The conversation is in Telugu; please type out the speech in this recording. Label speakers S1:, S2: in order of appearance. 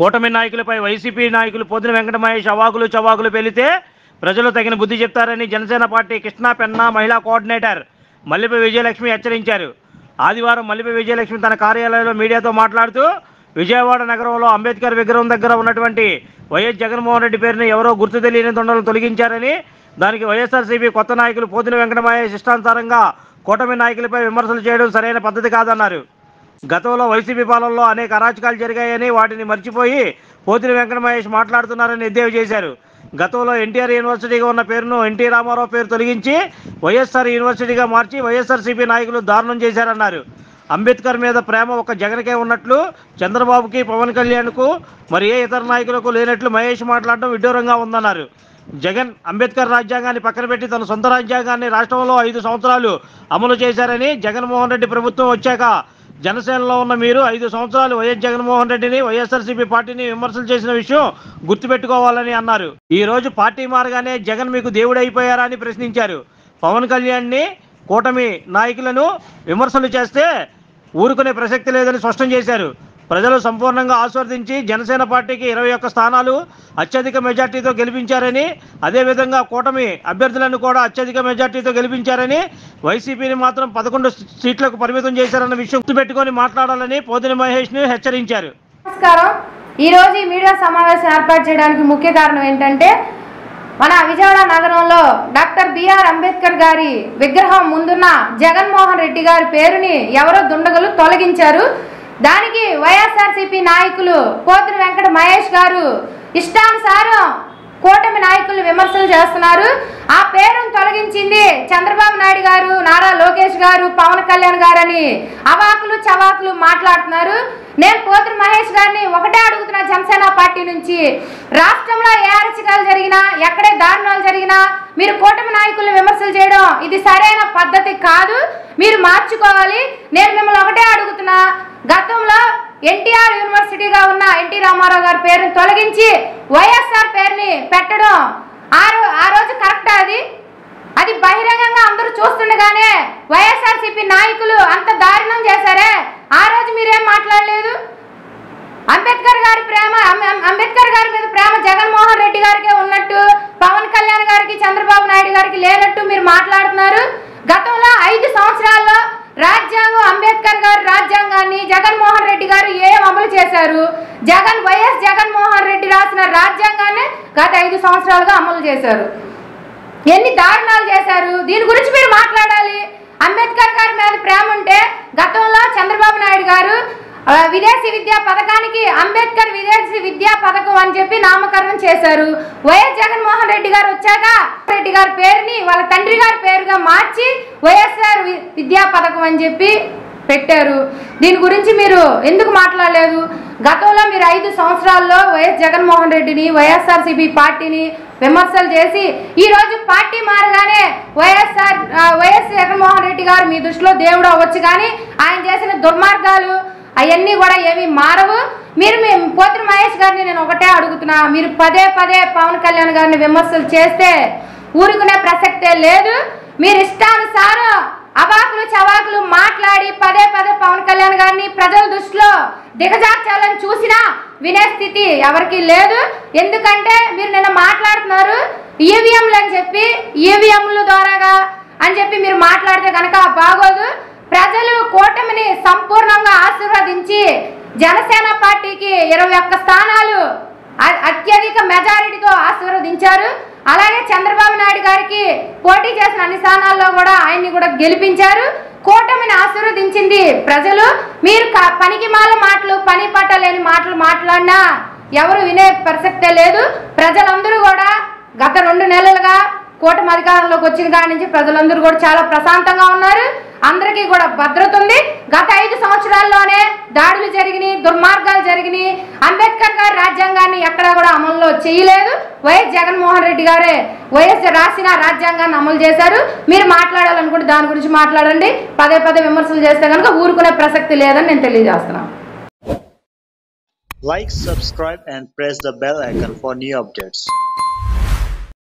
S1: కూటమి నాయకులపై వైసీపీ నాయకులు పోతిన వెంకట మహేష్ అవాకులు చవాకులు పేలితే ప్రజలు తగిన బుద్ధి చెప్తారని జనసేన పార్టీ కృష్ణా పెన్నా మహిళా కోఆర్డినేటర్ మల్లిపై విజయలక్ష్మి హెచ్చరించారు. ఆదివారం మల్లిపై విజయలక్ష్మి తన కార్యాలయంలో మీడియాతో మాట్లాడుతూ విజయవాడ నగరంలో అంబేద్కర్ విగ్రహం దగ్గర ఉన్నటువంటి వైఎస్ జగన్మోహన్ రెడ్డి పేరుని ఎవరో గుర్తు తెలియని దొండలు తొలగించారని, దానికి వైఎస్ఆర్సీపీ కొత్త నాయకులు పోతిన వెంకట మహేష్ ఇష్టానుసారంగా కూటమి నాయకులపై విమర్శలు చేయడం సరైన పద్ధతి కాదన్నారు. గతంలో వైసీపీ పాలనలో అనేక అరాచకాలు జరిగాయని వాటిని మర్చిపోయి పోతిన వెంకట మహేష్ మాట్లాడుతున్నారని ఎద్దేవా చేశారు. గతంలో ఎన్టీఆర్ యూనివర్సిటీగా ఉన్న పేరును ఎన్టీ రామారావు పేరు తొలగించి వైఎస్ఆర్ యూనివర్సిటీగా మార్చి వైఎస్ఆర్సీపీ నాయకులు దారుణం చేశారన్నారు. అంబేద్కర్ మీద ప్రేమ ఒక జగన్కే ఉన్నట్లు చంద్రబాబుకి, పవన్ కళ్యాణ్కు మరి ఏ ఇతర నాయకులకు లేనట్లు మహేష్ మాట్లాడడం విడ్డూరంగా ఉందన్నారు. జగన్ అంబేద్కర్ రాజ్యాంగాన్ని పక్కన పెట్టి తన సొంత రాజ్యాంగాన్ని రాష్ట్రంలో 5 సంవత్సరాలు అమలు చేశారని, జగన్మోహన్ రెడ్డి ప్రభుత్వం వచ్చాక జనసేనలో ఉన్న మీరు 5 సంవత్సరాలు వైఎస్ జగన్మోహన్ రెడ్డిని, వైఎస్ఆర్సీపీ పార్టీని విమర్శలు చేసిన విషయం గుర్తుపెట్టుకోవాలని అన్నారు. ఈ రోజు పార్టీ మారగానే జగన్ మీకు దేవుడైపోయారా అని ప్రశ్నించారు. పవన్ కళ్యాణ్ని, కూటమి నాయకులను విమర్శలు చేస్తే ఊరుకునే ప్రసక్తి లేదని స్పష్టం చేశారు. ప్రజలు సంపూర్ణంగా ఆస్వాదించి జనసేన పార్టీకి 21 స్థానాలు అత్యధిక మెజార్టీతో గెలిపించారని, అదేవిధంగా కూటమి అభ్యర్థులను కూడా అత్యధిక మెజార్టీతో గెలిపించారని, వైసీపీని మాత్రం 11 సీట్లకు పరిమితం చేశారన్న విషయం గుర్తుపెట్టుకొని మాట్లాడాలని పోతిన మహేష్ను హెచ్చరించారు.
S2: నమస్కారం. ఈరోజు ఈ మీడియా సమావేశం ఏర్పాటు చేయడానికి ముఖ్య కారణం ఏంటంటే, మన విజయవాడ నగరంలో డాక్టర్ బిఆర్ అంబేద్కర్ గారి విగ్రహం ముందున్న జగన్మోహన్ రెడ్డి గారి పేరుని ఎవరో దుండగులు తొలగించారు. దానికి వైఎస్ఆర్సీపీ నాయకులు పోతిన వెంకట మహేష్ గారు ఇష్టానుసారం కూటమి నాయకులు విమర్శలు చేస్తున్నారు. ఆ పేరును తొలగించింది చంద్రబాబు నాయుడు గారు, నారా లోకేష్ గారు, పవన్ కళ్యాణ్ గారని అవాకులు చవాకులు మాట్లాడుతున్నారు. నేను పోతిన మహేష్ గారిని ఒకటే అడుగుతున్నా, జనసేన పార్టీ నుంచి రాష్ట్రంలో ఏ అరాచకాలు జరిగినా, ఎక్కడే దారుణాలు జరిగినా మీరు కూటమి నాయకులను విమర్శలు చేయడం ఇది సరైన పద్ధతి కాదు, మీరు మార్చుకోవాలి. నేను మిమ్మల్ని ఒకటే అడుగుతున్నా, గతంలో ఎన్టీఆర్ యూనివర్సిటీగా ఉన్న ఎన్టీ రామారావు గారి పేరుని తొలగించి వైఎస్ఆర్ పేరుని పెట్టడం ఆ రోజు కరెక్టా? అది బహిరంగంగా అందరూ చూస్తుండగానే వైఎస్ఆర్సీపీ నాయకులు అంత దారుణం చేశారే, ఆ రోజు మీరేం మాట్లాడలేదు? అంబేద్కర్ గారి మీద ప్రేమ జగన్మోహన్ రెడ్డి గారికే ఉన్నట్టు, పవన్ కళ్యాణ్ గారికి, చంద్రబాబు నాయుడు గారికి లేనట్టు మీరు మాట్లాడుతున్నారు. గతంలో 5 సంవత్సరాల్లో రాజ్యాంగం, అంబేద్కర్ గారి రాజ్యాంగాన్ని జగన్మోహన్ రెడ్డి గారు ఏం అమలు చేశారు? వైఎస్ జగన్మోహన్ రెడ్డి రాసిన రాజ్యాంగాన్ని గత 5 సంవత్సరాలుగా అమలు చేశారు. ఎన్ని దారుణాలు చేశారు? దీని గురించి మీరు మాట్లాడాలి. అంబేద్కర్ గారి మీద ప్రేమ ఉంటే గతంలో చంద్రబాబు నాయుడు గారు విదేశీ విద్యా పథకానికి అంబేద్కర్ విదేశీ విద్యా పథకం అని చెప్పి నామకరణం చేశారు. వైఎస్ జగన్మోహన్ రెడ్డి గారు వచ్చాక రెడ్డి గారి పేరుని వాళ్ళ తండ్రి గారి పేరుగా మార్చి వైఎస్ఆర్ విద్యా పథకం అని చెప్పి పెట్టారు. దీని గురించి మీరు ఎందుకు మాట్లాడలేదు? గతంలో మీరు 5 సంవత్సరాల్లో వైఎస్ జగన్మోహన్ రెడ్డిని, వైఎస్ఆర్సీపీ విమర్శలు చేసి ఈరోజు పార్టీ మారగానే వైఎస్ జగన్మోహన్ రెడ్డి గారు మీ దృష్టిలో దేవుడు అవ్వచ్చు, కానీ ఆయన చేసిన దుర్మార్గాలు అవన్నీ కూడా ఏమీ మారవు. మీరు పోతిన మహేష్ గారిని నేను ఒకటే అడుగుతున్నా, మీరు పదే పవన్ కళ్యాణ్ గారిని విమర్శలు చేస్తే ఊరుకునే ప్రసక్తే లేదు. మీరు ఇష్టానుసారం అవాకులు చవాకులు మాట్లాడి పదే పవన్ కళ్యాణ్ గారిని ప్రజల దృష్టిలో దిగజార్చాలని చూసినా వినే స్థితి ఎవరికి లేదు. ఎందుకంటే మీరు నిన్న మాట్లాడుతున్నారు ఈవీఎంలు అని చెప్పి, ఈవీఎంల ద్వారాగా అని చెప్పి మీరు మాట్లాడితే కనుక బాగోదు. ప్రజలు కూటమిని సంపూర్ణంగా ఆశీర్వదించి జనసేన పార్టీకి 21 స్థానాలు అత్యధిక మెజారిటీతో ఆశీర్వదించారు. అలాగే చంద్రబాబు నాయుడు గారికి పోటీ చేసిన అన్ని స్థానాల్లో కూడా ఆయన్ని కూడా గెలిపించారు. కూటమిని ఆశీర్వదించింది ప్రజలు. మీరు పనికి మాల మాటలు, పని పట్టలేని మాటలు మాట్లాడినా ఎవరు వినే ప్రసక్తే లేదు. ప్రజలందరూ కూడా గత 2 నెలలుగా కూటమి అధికారంలోకి వచ్చిన కాడి నుంచి ప్రజలందరూ కూడా చాలా ప్రశాంతంగా ఉన్నారు. అందరికీ కూడా భద్రత ఉంది. గత 5 సంవత్సరాల్లోనే దాడులు జరిగినాయి, దుర్మార్గాలు జరిగినాయి. అంబేద్కర్ గారి రాజ్యాంగాన్ని ఎక్కడా కూడా అమల్లో చేయలేదు. వైఎస్ జగన్మోహన్ రెడ్డి గారే వైఎస్ రాసిన రాజ్యాంగాన్ని అమలు చేశారు. మీరు మాట్లాడాలనుకుంటే దాని గురించి మాట్లాడండి. పదే విమర్శలు చేస్తే కనుక ఊరుకునే ప్రసక్తి లేదని నేను తెలియజేస్తున్నాను.
S3: Like, subscribe and press the bell icon for new updates.